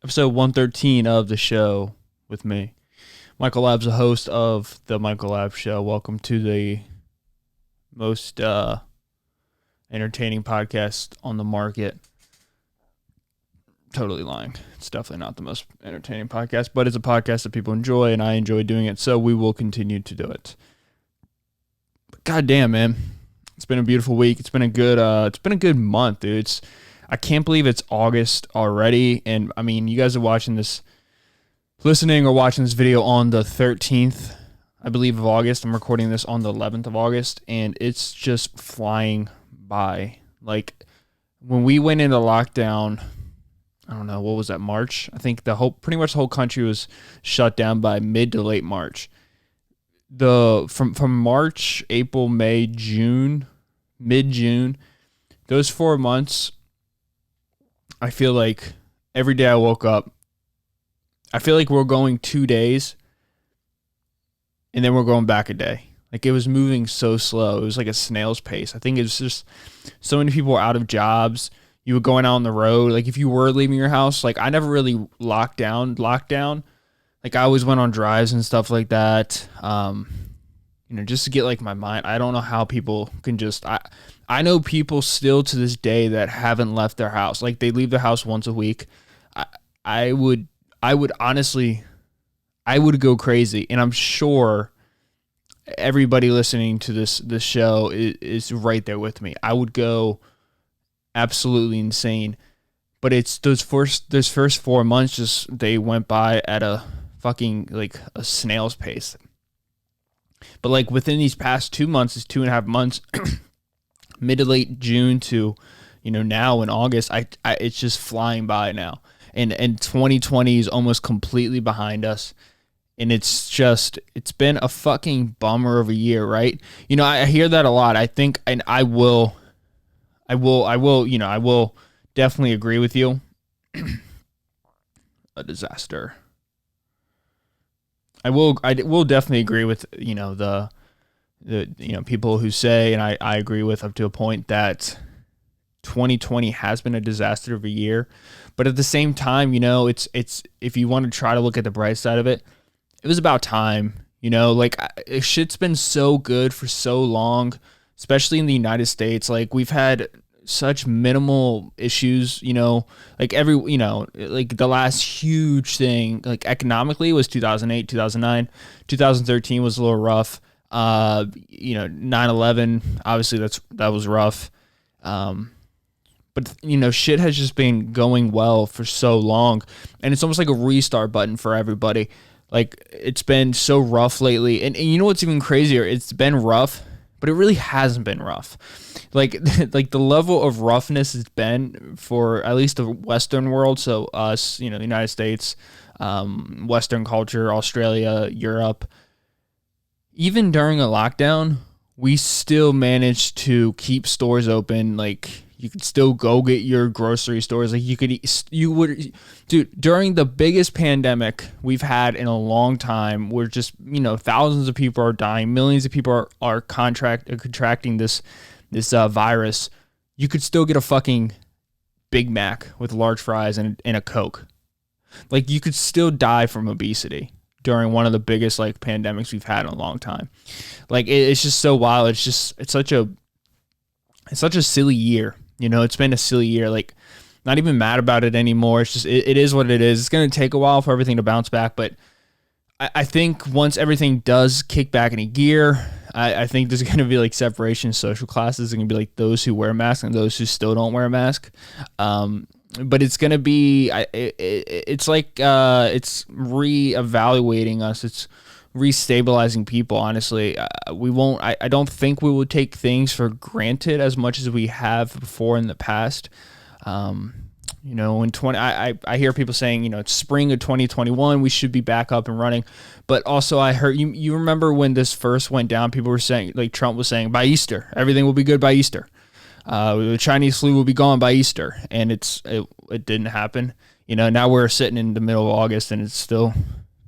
episode 113 of the show with me. Michael Lab's a host of the Michael Lab Show. Welcome to the most entertaining podcast on the market. Totally lying. It's definitely not the most entertaining podcast, but it's a podcast that people enjoy, and I enjoy doing it, so we will continue to do it. But goddamn, man, it's been a beautiful week. It's been a good month, dude. I can't believe it's August already, and I mean, you guys are watching this, listening or watching this video on the 13th, I believe, of August. I'm recording this on the 11th of August, and it's just flying by. Like, when we went into lockdown, I don't know, what was that, March? I think pretty much the whole country was shut down by mid to late March. From March, April, May, June, mid-June, those 4 months, I feel like every day I woke up, I feel like we're going 2 days and then we're going back a day. Like, it was moving so slow. It was like a snail's pace. I think it was just so many people were out of jobs. You were going out on the road. Like, if you were leaving your house, like, I never really locked down. Like, I always went on drives and stuff like that. Just to get like my mind. I don't know how people can just, I know people still to this day that haven't left their house. Like, they leave their house once a week. I would honestly, I would go crazy. And I'm sure everybody listening to this show is right there with me. I would go absolutely insane. But it's those first 4 months, just, they went by at a fucking, like, a snail's pace. But, like, within these past 2 months, is 2.5 months, mid to late June to, now in August, it's just flying by now. And 2020 is almost completely behind us. And it's been a fucking bummer of a year, right? I hear that a lot. I think, and I will definitely agree with you. A disaster. I will definitely agree with, the people who say, and I agree with up to a point, that 2020 has been a disaster of a year. But at the same time, it's if you want to try to look at the bright side of it, it was about time. Like, shit's been so good for so long, especially in the United States. Like, we've had such minimal issues, like like the last huge thing, like, economically, was 2008, 2009, 2013 was a little rough. 9/11, obviously that was rough. But shit has just been going well for so long, and it's almost like a restart button for everybody. Like, it's been so rough lately, and you know what's even crazier? It's been rough, but it really hasn't been rough. Like the level of roughness has been for at least the Western world. So us, the United States, Western culture, Australia, Europe. Even during a lockdown, we still managed to keep stores open. Like, you could still go get your grocery stores. Like, dude, during the biggest pandemic we've had in a long time, where just, thousands of people are dying, millions of people are contracting this virus, you could still get a fucking Big Mac with large fries and a Coke. Like, you could still die from obesity during one of the biggest, like, pandemics we've had in a long time. Like, it's just so wild. It's such a silly year. It's been a silly year. Like, not even mad about it anymore. It's just, it is what it is. It's going to take a while for everything to bounce back, but I think once everything does kick back into gear, I think there's going to be, like, separation of social classes. There's going to be, like, those who wear a mask and those who still don't wear a mask. But it's going to be, it's like, it's reevaluating us. It's restabilizing people, honestly. I don't think we will take things for granted as much as we have before in the past. I hear people saying, it's spring of 2021, we should be back up and running. But also, I heard, you remember when this first went down, people were saying, like, Trump was saying, by Easter, everything will be good by Easter. The Chinese flu will be gone by Easter, and it didn't happen. Now we're sitting in the middle of August and it's still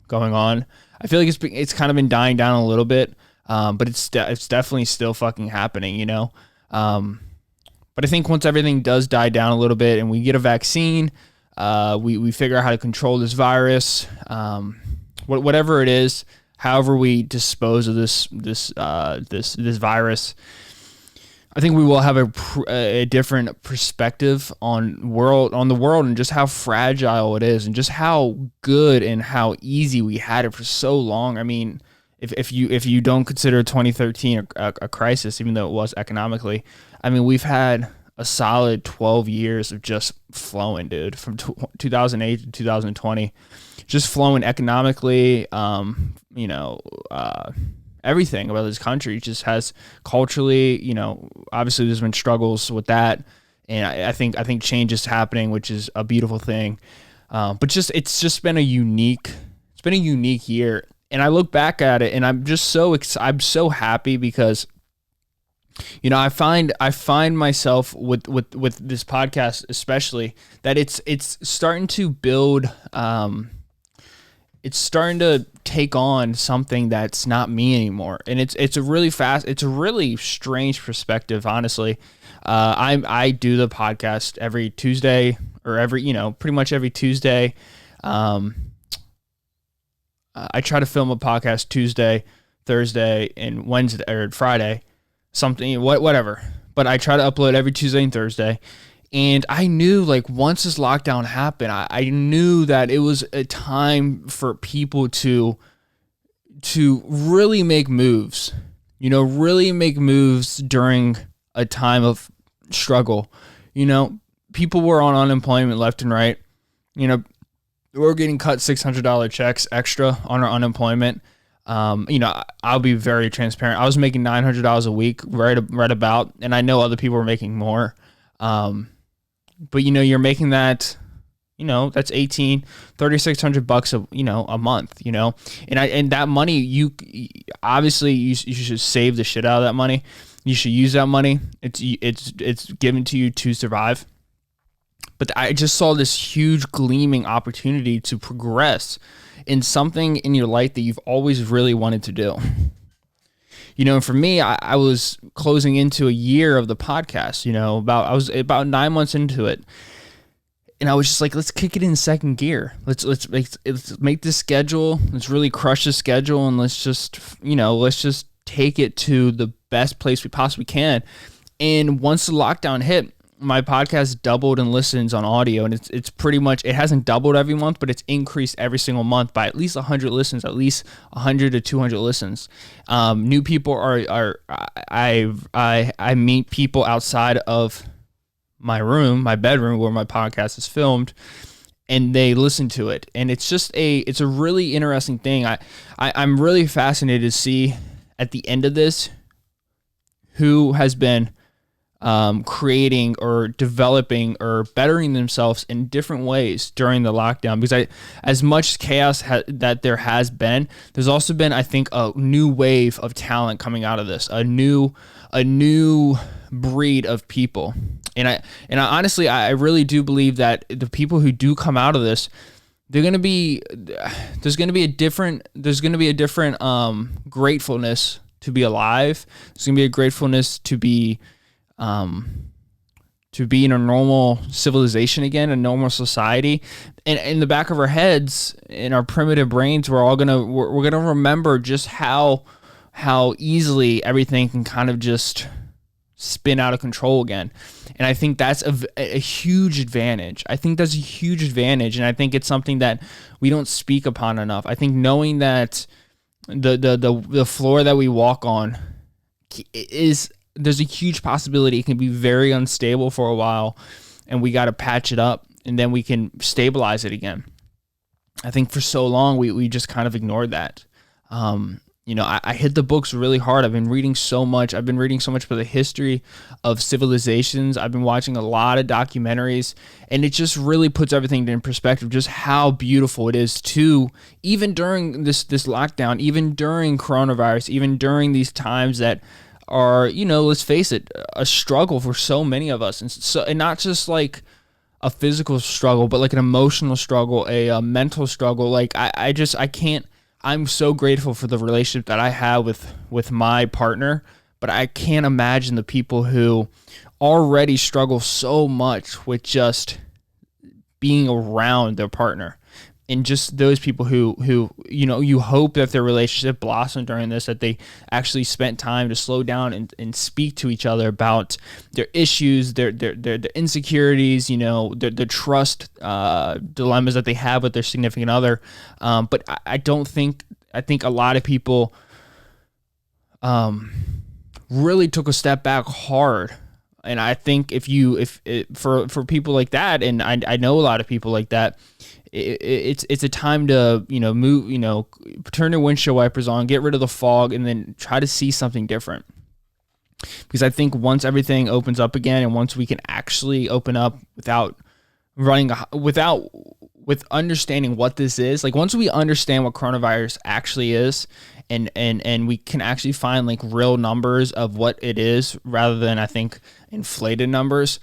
going on. I feel like it's kind of been dying down a little bit, but it's definitely still fucking happening. But I think once everything does die down a little bit and we get a vaccine, We figure out how to control this virus, whatever it is, however we dispose of this virus. I think we will have a different perspective on the world and just how fragile it is and just how good and how easy we had it for so long. I mean, if you don't consider 2013 a crisis, even though it was economically, I mean, we've had a solid 12 years of just flowing, dude, from 2008 to 2020, just flowing economically. Everything about this country just has culturally, obviously there's been struggles with that. And I think change is happening, which is a beautiful thing. But it's just been a unique year. And I look back at it and I'm just I'm so happy because, I find myself with this podcast, especially, that it's starting to build, it's starting to take on something that's not me anymore. And it's a really strange perspective, honestly. I do the podcast every Tuesday or pretty much every Tuesday. I try to film a podcast Tuesday, Thursday, and Wednesday or Friday, whatever. But I try to upload every Tuesday and Thursday. And I knew, like, once this lockdown happened, I knew that it was a time for people to really make moves, really make moves during a time of struggle. People were on unemployment left and right. We're getting cut $600 checks extra on our unemployment. I'll be very transparent. I was making $900 a week right about, and I know other people were making more. But you're making that, that's $3,600 a month, and that money, you should save the shit out of that money. You should use that money. It's given to you to survive. But I just saw this huge gleaming opportunity to progress in something in your life that you've always really wanted to do. And for me, I was closing into a year of the podcast, I was about 9 months into it. And I was just like, let's kick it in second gear. Let's make this schedule. Let's really crush the schedule. And let's just take it to the best place we possibly can. And once the lockdown hit, my podcast doubled in listens on audio, and it's pretty much, it hasn't doubled every month, but it's increased every single month by at least 100 listens, at least 100 to 200 listens. New people I meet people outside of my bedroom where my podcast is filmed, and they listen to it. And it's just it's a really interesting thing. I'm really fascinated to see at the end of this who has been creating or developing or bettering themselves in different ways during the lockdown, because as much chaos that there has been, there's also been, I think, a new wave of talent coming out of this, a new breed of people. And I honestly, I really do believe that the people who do come out of this, there's going to be a different gratefulness to be alive. There's going to be a gratefulness to be in a normal civilization again, a normal society. And in the back of our heads, in our primitive brains, we're gonna remember just how easily everything can kind of just spin out of control again. And I think that's a huge advantage. And I think it's something that we don't speak upon enough. I think knowing that the floor that we walk on there's a huge possibility it can be very unstable for a while, and we got to patch it up, and then we can stabilize it again. I think for so long we just kind of ignored that. I hit the books really hard. I've been reading so much. About the history of civilizations. I've been watching a lot of documentaries, and it just really puts everything in perspective, just how beautiful it is to, even during this lockdown, even during coronavirus, even during these times that are, let's face it, a struggle for so many of us. And not just like a physical struggle, but like an emotional struggle, a mental struggle. Like I can't, I'm so grateful for the relationship that I have with my partner, but I can't imagine the people who already struggle so much with just being around their partner. And just those people who you hope that their relationship blossomed during this, that they actually spent time to slow down and speak to each other about their issues, their insecurities, their trust dilemmas that they have with their significant other. But I think a lot of people really took a step back hard. And I think for people like that, and I know a lot of people like that, it's a time to move, turn your windshield wipers on, get rid of the fog, and then try to see something different. Because I think once everything opens up again, and once we can actually open up with understanding what this is, like once we understand what coronavirus actually is, and we can actually find like real numbers of what it is rather than, I think, inflated numbers.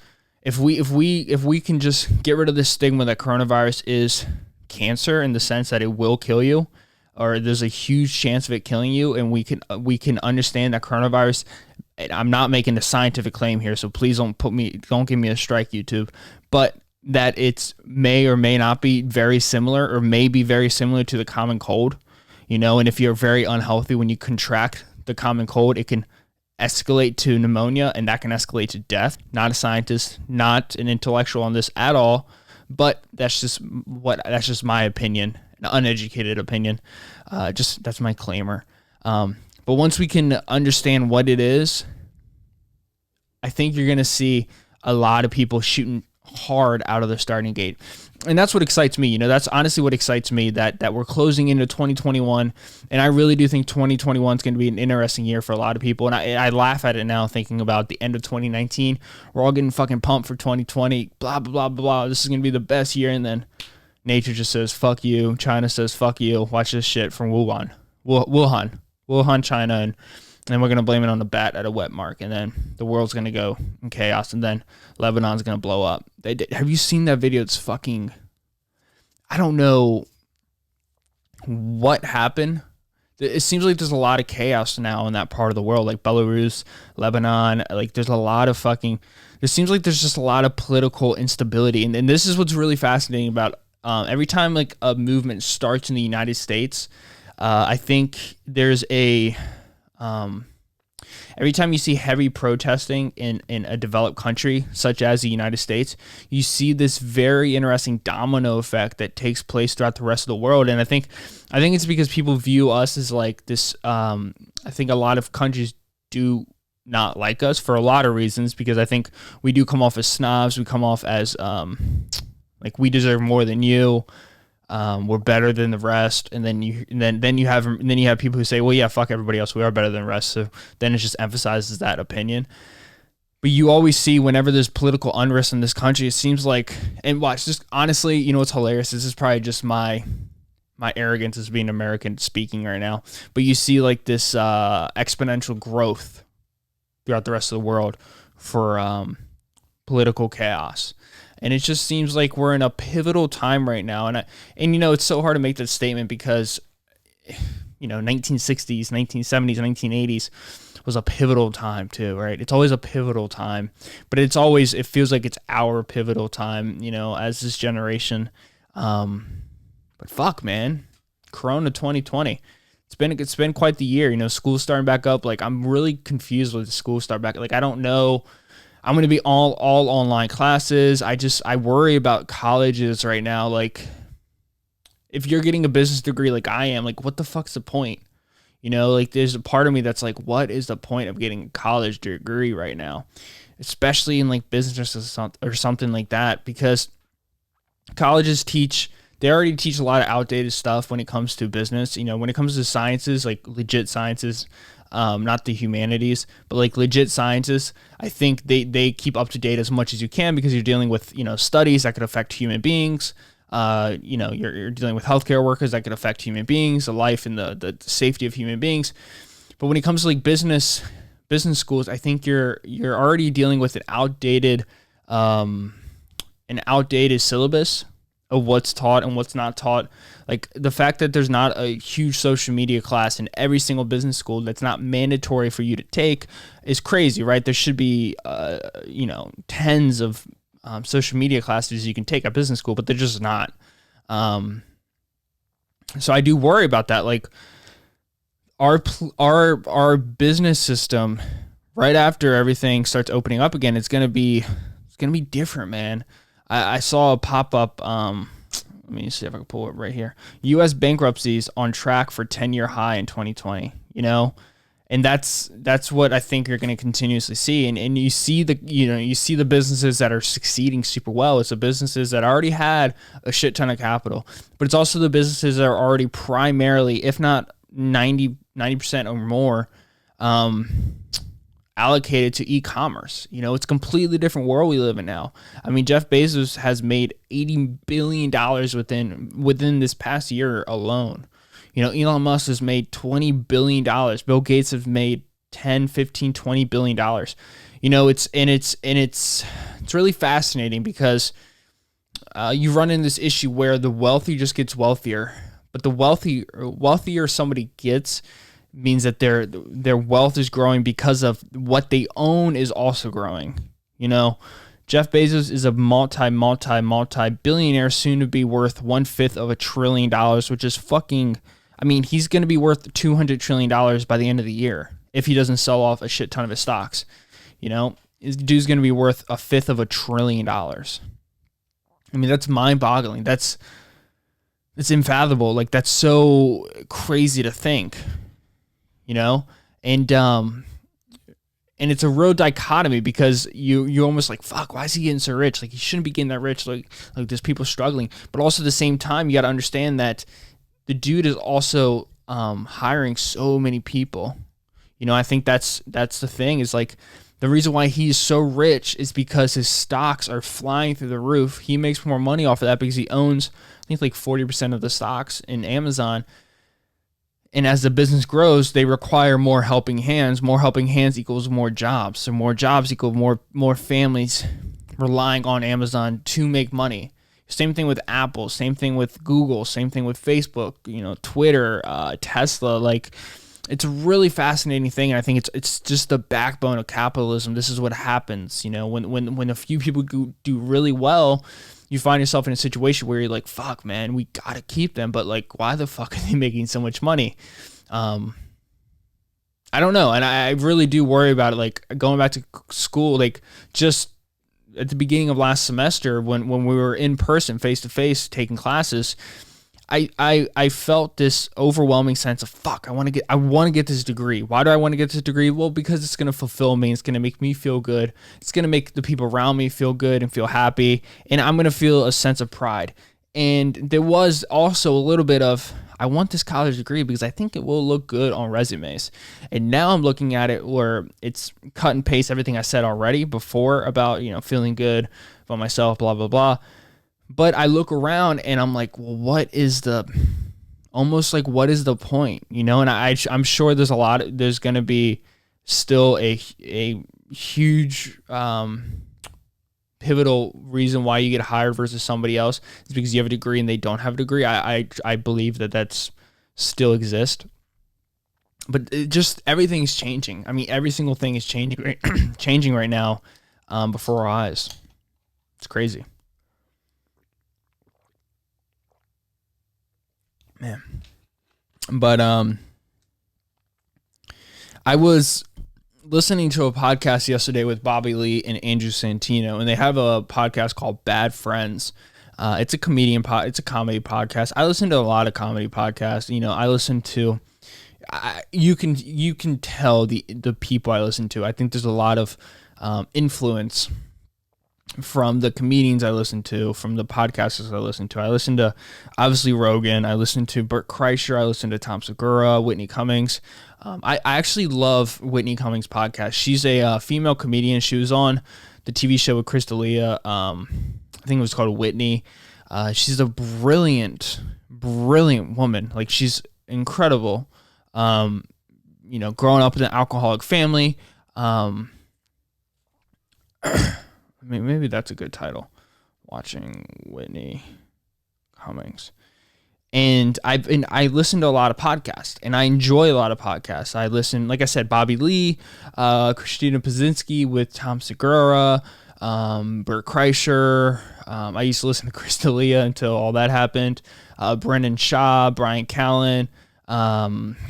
If we can just get rid of the stigma that coronavirus is cancer, in the sense that it will kill you, or there's a huge chance of it killing you, and we can understand that coronavirus, and I'm not making a scientific claim here, so please don't give me a strike, YouTube, but that it's may or may not be very similar, or may be very similar to the common cold, and if you're very unhealthy when you contract the common cold, it can escalate to pneumonia, and that can escalate to death. Not a scientist, not an intellectual on this at all, but that's just my opinion, an uneducated opinion. That's my claimer. But once we can understand what it is, I think you're going to see a lot of people shooting hard out of the starting gate. And that's what excites me. That's honestly what excites me, that we're closing into 2021. And I really do think 2021 is going to be an interesting year for a lot of people. And I laugh at it now, thinking about the end of 2019. We're all getting fucking pumped for 2020, blah, blah, blah, blah. This is going to be the best year. And then nature just says, fuck you. China says, fuck you. Watch this shit from Wuhan, China. And then we're going to blame it on the bat at a wet mark. And then the world's going to go in chaos. And then Lebanon's going to blow up. Have you seen that video? It's fucking, I don't know what happened. It seems like there's a lot of chaos now in that part of the world, like Belarus, Lebanon. Like there's a lot of it seems like there's just a lot of political instability. And this is what's really fascinating about every time like a movement starts in the United States, I think there's every time you see heavy protesting in a developed country such as the United States, you see this very interesting domino effect that takes place throughout the rest of the world. And I think it's because people view us as like this. I think a lot of countries do not like us for a lot of reasons, because I think we do come off as snobs. We come off as like we deserve more than you. We're better than the rest, and then you have people who say, well, yeah, fuck everybody else, we are better than the rest. So then it just emphasizes that opinion. But you always see, whenever there's political unrest in this country, it seems like, and watch, just honestly, what's hilarious, this is probably just my arrogance as being American speaking right now, but you see like this exponential growth throughout the rest of the world for political chaos. And it just seems like we're in a pivotal time right now. And it's so hard to make that statement because, 1960s, 1970s, 1980s was a pivotal time too, right? It's always a pivotal time, but it feels like it's our pivotal time, as this generation. But fuck, man, Corona 2020. It's been quite the year. School's starting back up. Like, I'm really confused with the school start back. Like, I don't know. I'm going to be all online classes. I worry about colleges right now. Like, if you're getting a business degree like I am, like, what the fuck's the point? Like, there's a part of me that's like, what is the point of getting a college degree right now? Especially in like business or something like that, because colleges they already teach a lot of outdated stuff when it comes to business. When it comes to sciences, like legit sciences, not the humanities, but like legit sciences, I think they keep up to date as much as you can, because you're dealing with, studies that could affect human beings. You're dealing with healthcare workers that could affect human beings, the life and the safety of human beings. But when it comes to like business schools, I think you're already dealing with an outdated syllabus of what's taught and what's not taught. Like, the fact that there's not a huge social media class in every single business school that's not mandatory for you to take is crazy, right? There should be, tens of social media classes you can take at business school, but they're just not. So I do worry about that. Like our business system, right after everything starts opening up again, it's gonna be different, man. I saw a pop up. Let me see if I can pull it right here. U.S. bankruptcies on track for 10-year high in 2020. And that's what I think you're going to continuously see. And you see the businesses that are succeeding super well. It's the businesses that already had a shit ton of capital, but it's also the businesses that are already primarily, if not 90% or more, allocated to e-commerce. It's a completely different world we live in now. I mean, Jeff Bezos has made $80 billion within this past year alone. Elon Musk has made $20 billion. Bill Gates has made 10, 15, $20 billion. It's really fascinating because you run into this issue where the wealthy just gets wealthier, but the wealthier somebody gets means that their wealth is growing because of what they own is also growing. Jeff Bezos is a multi billionaire, soon to be worth 1/5 of $1 trillion, which is fucking. I mean, he's going to be worth $200 trillion by the end of the year if he doesn't sell off a shit ton of his stocks. His dude's going to be worth 1/5 of $1 trillion. I mean, that's mind-boggling. That's unfathomable. Like, that's so crazy to think. And it's a real dichotomy because you're almost like, fuck, why is he getting so rich? Like, he shouldn't be getting that rich. Like there's people struggling. But also at the same time, you got to understand that the dude is also hiring so many people. I think that's the thing, is like the reason why he's so rich is because his stocks are flying through the roof. He makes more money off of that because he owns, I think, like 40% of the stocks in Amazon. And as the business grows, they require more helping hands. More helping hands equals more jobs. So more jobs equal more families relying on Amazon to make money. Same thing with Apple. Same thing with Google. Same thing with Facebook. Twitter, Tesla. Like, it's a really fascinating thing, and I think it's just the backbone of capitalism. This is what happens. When a few people do really well, you find yourself in a situation where you're like, fuck, man, we got to keep them. But like, why the fuck are they making so much money? I don't know. And I really do worry about it. Like, going back to school, like just at the beginning of last semester when we were in person, face to face, taking classes, I felt this overwhelming sense of, fuck, I want to get this degree. Why do I want to get this degree? Well, because it's going to fulfill me. It's going to make me feel good. It's going to make the people around me feel good and feel happy. And I'm going to feel a sense of pride. And there was also a little bit of, I want this college degree because I think it will look good on resumes. And now I'm looking at it where it's cut and paste everything I said already before about, feeling good about myself, blah, blah, blah. But I look around and I'm like, well, what is the point? And I'm sure there's going to be still a huge pivotal reason why you get hired versus somebody else is because you have a degree and they don't have a degree. I believe that's still exists. But just everything's changing. I mean, every single thing is changing right now before our eyes. It's crazy. Man. But I was listening to a podcast yesterday with Bobby Lee and Andrew Santino, and they have a podcast called Bad Friends. It's a comedy podcast. I listen to a lot of comedy podcasts. I listen to you can tell the people I listen to. I think there's a lot of influence from the comedians I listen to, from the podcasters I listen to. I listen to, obviously, Rogan. I listen to Bert Kreischer. I listen to Tom Segura, Whitney Cummings. I actually love Whitney Cummings' podcast. She's a female comedian. She was on the TV show with Chris D'Elia. I think it was called Whitney. She's a brilliant woman. Like, she's incredible. Growing up in an alcoholic family. Maybe that's a good title. Watching Whitney Cummings. And I listen to a lot of podcasts, and I enjoy a lot of podcasts. I listen, like I said, Bobby Lee, Christina Pazynski with Tom Segura, Bert Kreischer. I used to listen to Chris D'Elia until all that happened. Brendan Shaw, Brian Callen.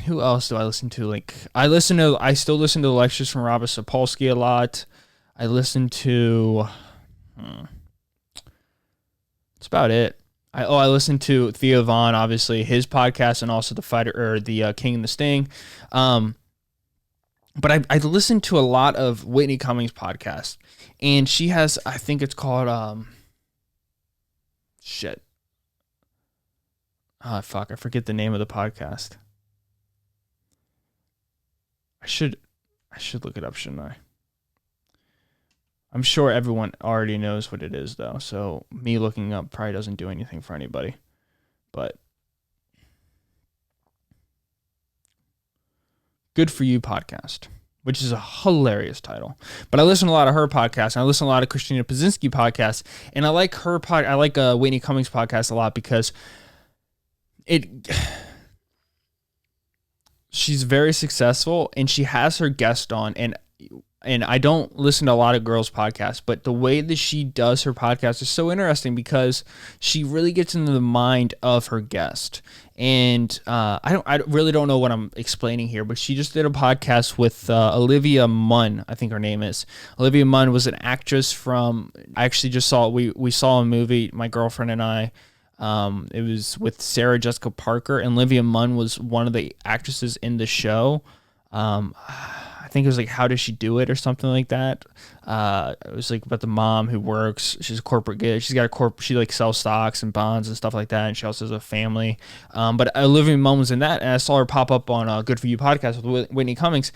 Who else do I listen to? I still listen to the lectures from Robert Sapolsky a lot. I listen to, that's about it. I listen to Theo Von, obviously his podcast, and also the King and the Sting. But I listen to a lot of Whitney Cummings' podcast, and she has, I think it's called, I forget the name of the podcast. I should look it up, shouldn't I? I'm sure everyone already knows what it is, though, so me looking up probably doesn't do anything for anybody. But Good For You podcast, which is a hilarious title. But I listen to a lot of her podcasts, and I listen to a lot of Christina Pazynski podcasts, and I like I like Whitney Cummings podcast a lot because she's very successful, and she has her guest on, and I don't listen to a lot of girls' podcasts, but the way that she does her podcast is so interesting because she really gets into the mind of her guest. And I really don't know what I'm explaining here, but she just did a podcast with Olivia Munn, I think her name is. Olivia Munn was an actress from, I actually just saw, we saw a movie, my girlfriend and I. It was with Sarah Jessica Parker, and Olivia Munn was one of the actresses in the show. I think it was like How Does She Do It or something like that. It was like about the mom who works. She's a corporate gig. She's got she like sells stocks and bonds and stuff like that. And she also has a family. But Olivia Munn was in that, and I saw her pop up on Good For You podcast with Whitney Cummings.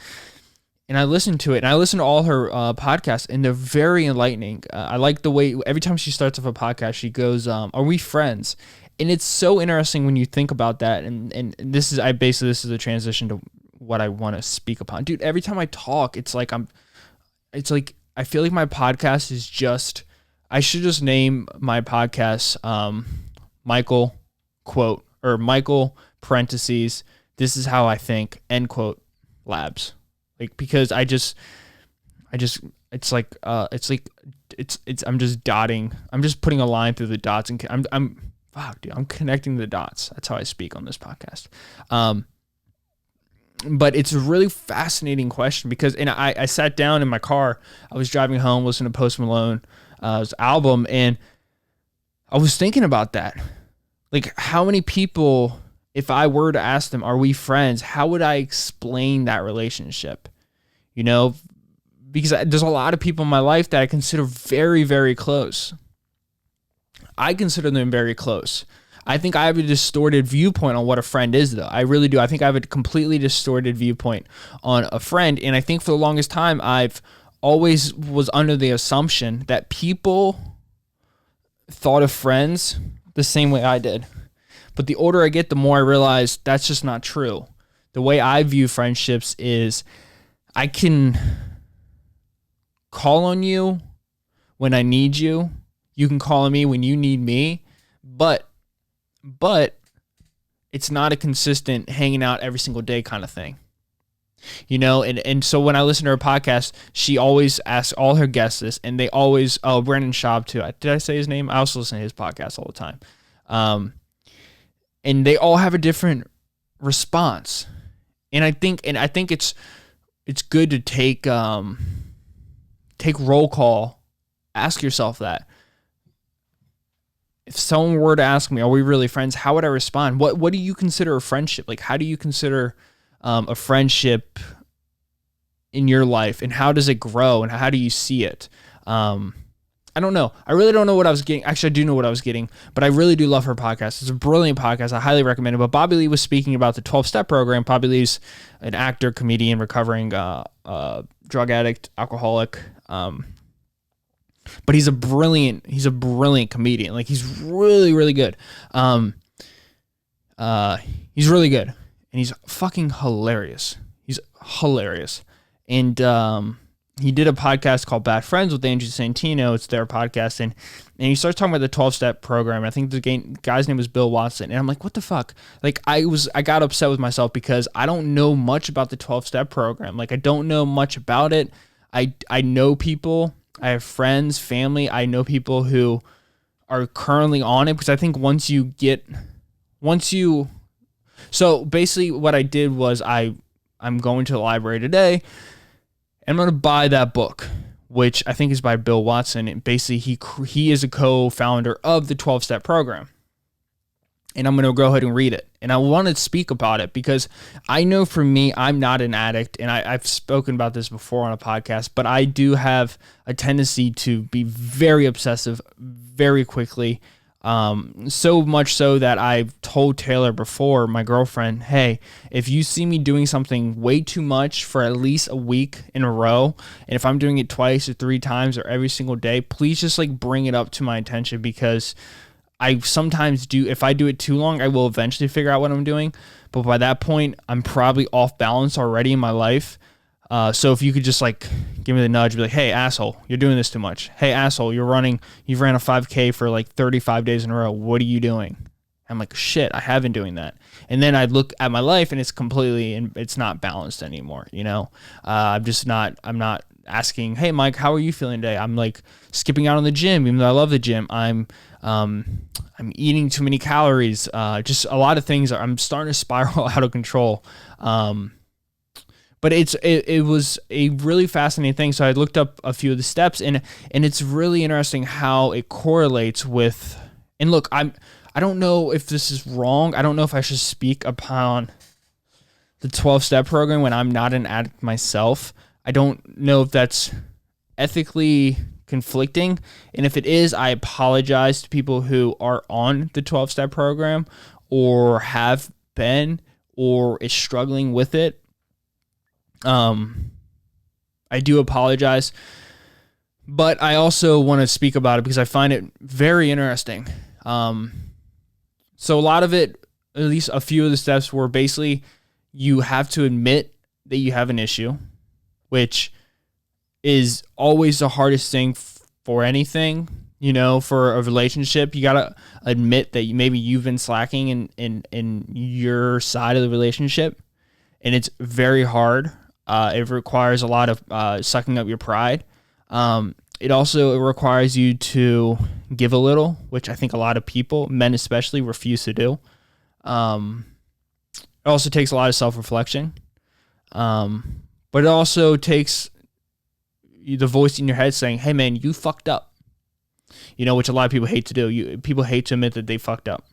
And I listened to it, and I listened to all her podcasts, and they're very enlightening. I like the way every time she starts off a podcast, she goes, "Are we friends?" And it's so interesting when you think about that. And this is a transition to what I want to speak upon. Dude, every time I talk, it's like I feel like my podcast is just, I should just name my podcast Michael quote, or Michael parentheses, this is how I think, end quote, labs. Like, because I'm just dotting, I'm just putting a line through the dots, and I'm connecting the dots. That's how I speak on this podcast. But it's a really fascinating question because, and I sat down in my car, I was driving home, listening to Post Malone's album, and I was thinking about that. Like, how many people, if I were to ask them, are we friends? How would I explain that relationship? You know, because there's a lot of people in my life that I consider very, very close. I consider them very close. I think I have a distorted viewpoint on what a friend is, though. I really do. I think I have a completely distorted viewpoint on a friend. And I think for the longest time, I've always was under the assumption that people thought of friends the same way I did. But the older I get, the more I realize that's just not true. The way I view friendships is I can call on you when I need you. You can call on me when you need me. But it's not a consistent hanging out every single day kind of thing. You know, and so when I listen to her podcast, she always asks all her guests this, and they always, Brendan Schaub too. Did I say his name? I also listen to his podcast all the time. And they all have a different response. And I think it's good to take roll call. Ask yourself that. If someone were to ask me, are we really friends? How would I respond? What do you consider a friendship? Like, how do you consider a friendship in your life, and how does it grow, and how do you see it? I don't know. I really don't know what I was getting. Actually, I do know what I was getting, but I really do love her podcast. It's a brilliant podcast. I highly recommend it. But Bobby Lee was speaking about the 12-step program. Bobby Lee's an actor, comedian, recovering drug addict, alcoholic. But he's a brilliant comedian. Like, he's really, really good. He's really good, and he's fucking hilarious. He's hilarious. And he did a podcast called Bad Friends with Andrew Santino. It's their podcast, and he starts talking about the 12-step program. I think the guy's name was Bill Watson, and I'm like, what the fuck? Like, I got upset with myself because I don't know much about the 12-step program. Like, I don't know much about it. I know people. I have friends, family. I know people who are currently on it, because I think so basically what I did was I'm going to the library today, and I'm going to buy that book, which I think is by Bill Watson. And basically he is a co-founder of the 12-step program. And I'm going to go ahead and read it. And I want to speak about it because I know for me, I'm not an addict. And I've spoken about this before on a podcast, but I do have a tendency to be very obsessive very quickly. So much so that I've told Taylor before, my girlfriend, hey, if you see me doing something way too much for at least a week in a row, and if I'm doing it twice or 3 times or every single day, please just like bring it up to my attention, because I sometimes do, if I do it too long, I will eventually figure out what I'm doing. But by that point, I'm probably off balance already in my life. So if you could just like give me the nudge, be like, hey, asshole, you're doing this too much. Hey, asshole, you've ran a 5K for like 35 days in a row. What are you doing? I'm like, shit, I have been doing that. And then I look at my life and it's not balanced anymore. You know, I'm not asking, hey, Mike, how are you feeling today? I'm like skipping out on the gym, even though I love the gym. I'm eating too many calories. Just a lot of things. I'm starting to spiral out of control. But it was a really fascinating thing. So I looked up a few of the steps, and it's really interesting how it correlates with. And look, I don't know if this is wrong. I don't know if I should speak upon the 12-step program when I'm not an addict myself. I don't know if that's ethically conflicting. And if it is, I apologize to people who are on the 12-step program or have been or is struggling with it. I do apologize, but I also want to speak about it because I find it very interesting. So a lot of it, at least a few of the steps, were basically you have to admit that you have an issue, which is always the hardest thing for anything, you know, for a relationship. You got to admit that maybe you've been slacking in your side of the relationship, and it's very hard. It requires a lot of sucking up your pride. It also requires you to give a little, which I think a lot of people, men especially, refuse to do. It also takes a lot of self-reflection. But it also takes the voice in your head saying, hey, man, you fucked up. You know, which a lot of people hate to do. People hate to admit that they fucked up,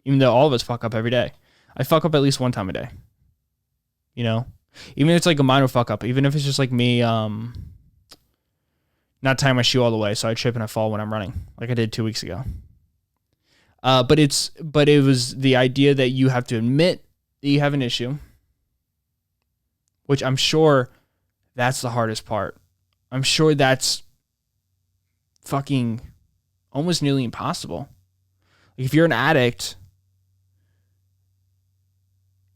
even though all of us fuck up every day. I fuck up at least one time a day. You know? Even if it's like a minor fuck up, even if it's just like me not tying my shoe all the way, so I trip and I fall when I'm running, like I did 2 weeks ago. But it was the idea that you have to admit that you have an issue, which I'm sure that's the hardest part. I'm sure that's fucking almost nearly impossible. Like if you're an addict,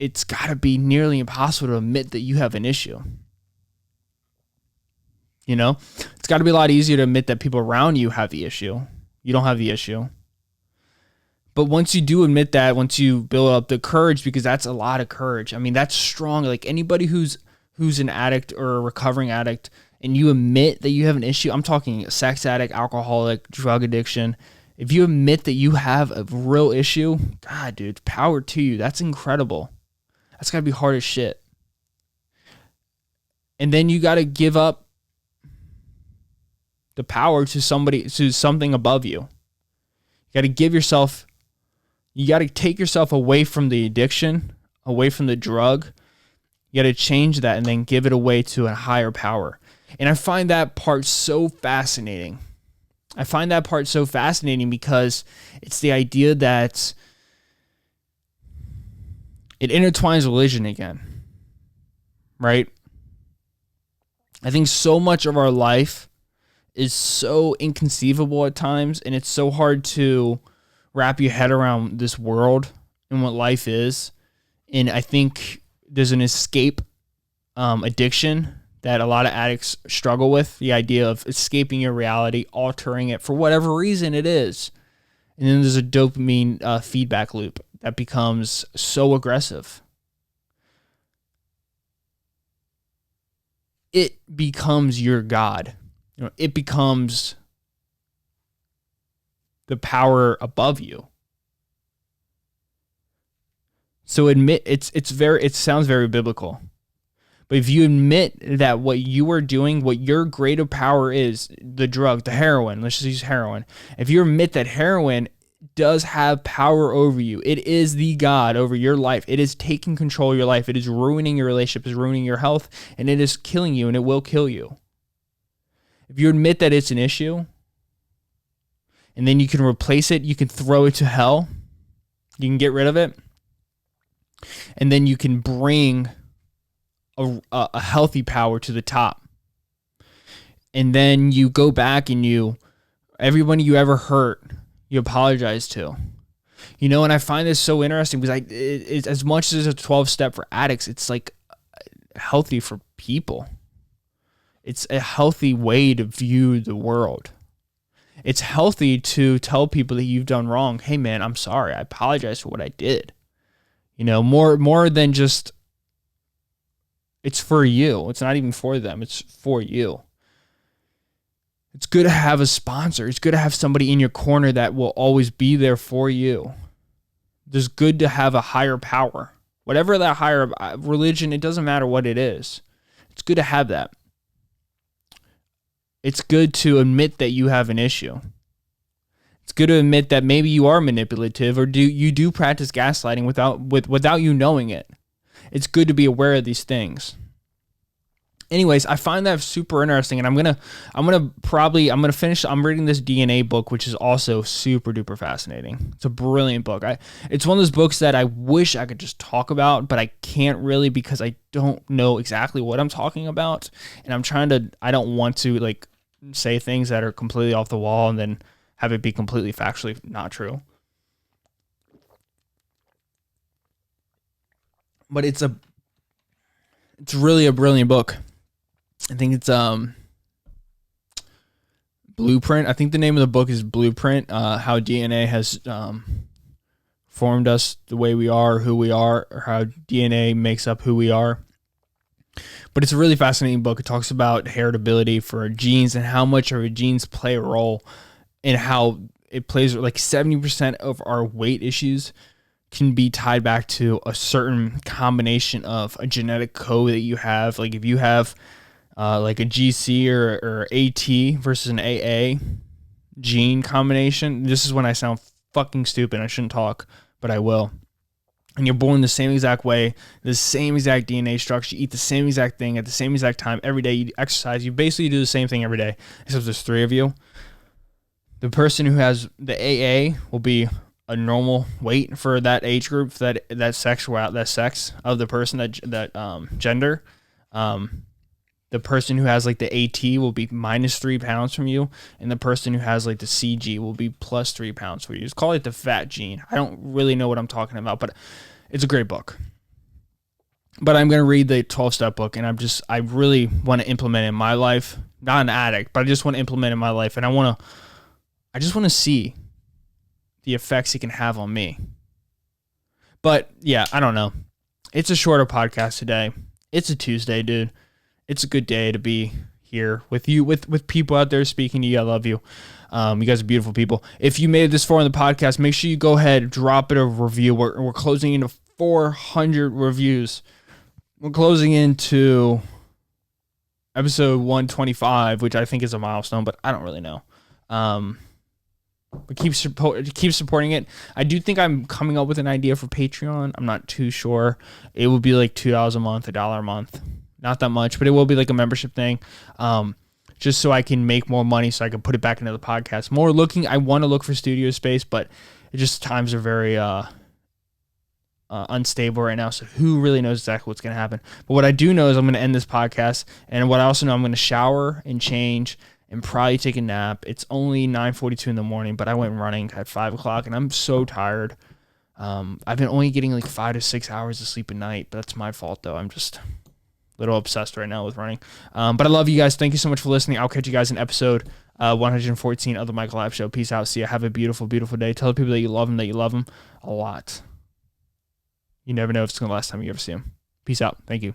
it's got to be nearly impossible to admit that you have an issue. You know, it's got to be a lot easier to admit that people around you have the issue. You don't have the issue. But once you do admit that, once you build up the courage, because that's a lot of courage. I mean, that's strong. Like anybody who's an addict or a recovering addict, and you admit that you have an issue, I'm talking a sex addict, alcoholic, drug addiction. If you admit that you have a real issue, God, dude, power to you. That's incredible. That's got to be hard as shit. And then you got to give up the power to something above you. You got to take yourself away from the addiction, away from the drug. You got to change that and then give it away to a higher power. And I find that part so fascinating. Because it's the idea that it intertwines religion again, right? I think so much of our life is so inconceivable at times, and it's so hard to wrap your head around this world and what life is. And I think there's an escape addiction that a lot of addicts struggle with, the idea of escaping your reality, altering it for whatever reason it is. And then there's a dopamine feedback loop that becomes so aggressive. It becomes your God. it becomes the power above you. So admit it sounds very biblical. But if you admit that what you are doing, what your greater power is, the drug, the heroin, let's just use heroin. If you admit that heroin does have power over you, it is the God over your life. It is taking control of your life. It is ruining your relationship, it is ruining your health, and it is killing you, and it will kill you. If you admit that it's an issue, and then you can replace it, you can throw it to hell, you can get rid of it, and then you can bring a healthy power to the top. And then you go back and everyone you ever hurt, you apologize to. And I find this so interesting because it's as much as a 12-step for addicts, it's like healthy for people. It's a healthy way to view the world. It's healthy to tell people that you've done wrong. Hey man, I'm sorry. I apologize for what I did. More than just, it's for you. It's not even for them. It's for you. It's good to have a sponsor. It's good to have somebody in your corner that will always be there for you. It's good to have a higher power. Whatever that higher religion, it doesn't matter what it is. It's good to have that. It's good to admit that you have an issue. It's good to admit that maybe you are manipulative or you do practice gaslighting without you knowing it. It's good to be aware of these things. Anyways, I find that super interesting, and I'm gonna finish. I'm reading this DNA book, which is also super duper fascinating. It's a brilliant book. It's one of those books that I wish I could just talk about, but I can't really because I don't know exactly what I'm talking about, and I don't want to like say things that are completely off the wall and then have it be completely factually not true. But it's really a brilliant book. I think it's Blueprint. I think the name of the book is Blueprint, how DNA has formed us the way we are, who we are, or how DNA makes up who we are. But it's a really fascinating book. It talks about heritability for our genes and how much our genes play a role in how it plays. Like 70% of our weight issues can be tied back to a certain combination of a genetic code that you have. Like if you have like a GC or AT versus an AA gene combination. This is when I sound fucking stupid. I shouldn't talk, but I will. And you're born the same exact way, the same exact DNA structure. You eat the same exact thing at the same exact time every day. You exercise. You basically do the same thing every day, except there's 3 of you. The person who has the AA will be a normal weight for that age group, for that sex of the person, that gender. The person who has like the AT will be minus 3 pounds from you, and the person who has like the CG will be plus 3 pounds for you. It's called it the fat gene. I don't really know what I'm talking about, but it's a great book. But I'm going to read the 12-step book, and I really want to implement it in my life. Not an addict, but I just want to implement it in my life, and I just want to see the effects it can have on me. But yeah, I don't know. It's a shorter podcast today. It's a Tuesday, dude. It's a good day to be here with you, with people out there speaking to you. I love you. You guys are beautiful people. If you made it this far in the podcast, make sure you go ahead, drop it a review. We're closing into 400 reviews. We're closing into episode 125, which I think is a milestone, but I don't really know. But keep supporting it. I do think I'm coming up with an idea for Patreon. I'm not too sure. It will be like $2 a month, $1 a month. Not that much, but it will be like a membership thing. Just so I can make more money so I can put it back into the podcast. I want to look for studio space, but it just times are very unstable right now. So who really knows exactly what's going to happen? But what I do know is I'm going to end this podcast. And what I also know, I'm going to shower and change and probably take a nap. It's only 9:42 in the morning, but I went running at 5 o'clock and I'm so tired. I've been only getting like 5 to 6 hours of sleep a night, but that's my fault though. I'm just little obsessed right now with running. But I love you guys. Thank you so much for listening. I'll catch you guys in episode 114 of the Michael Live Show. Peace out. See you. Have a beautiful, beautiful day. Tell people that you love them a lot. You never know if it's going to be the last time you ever see them. Peace out. Thank you.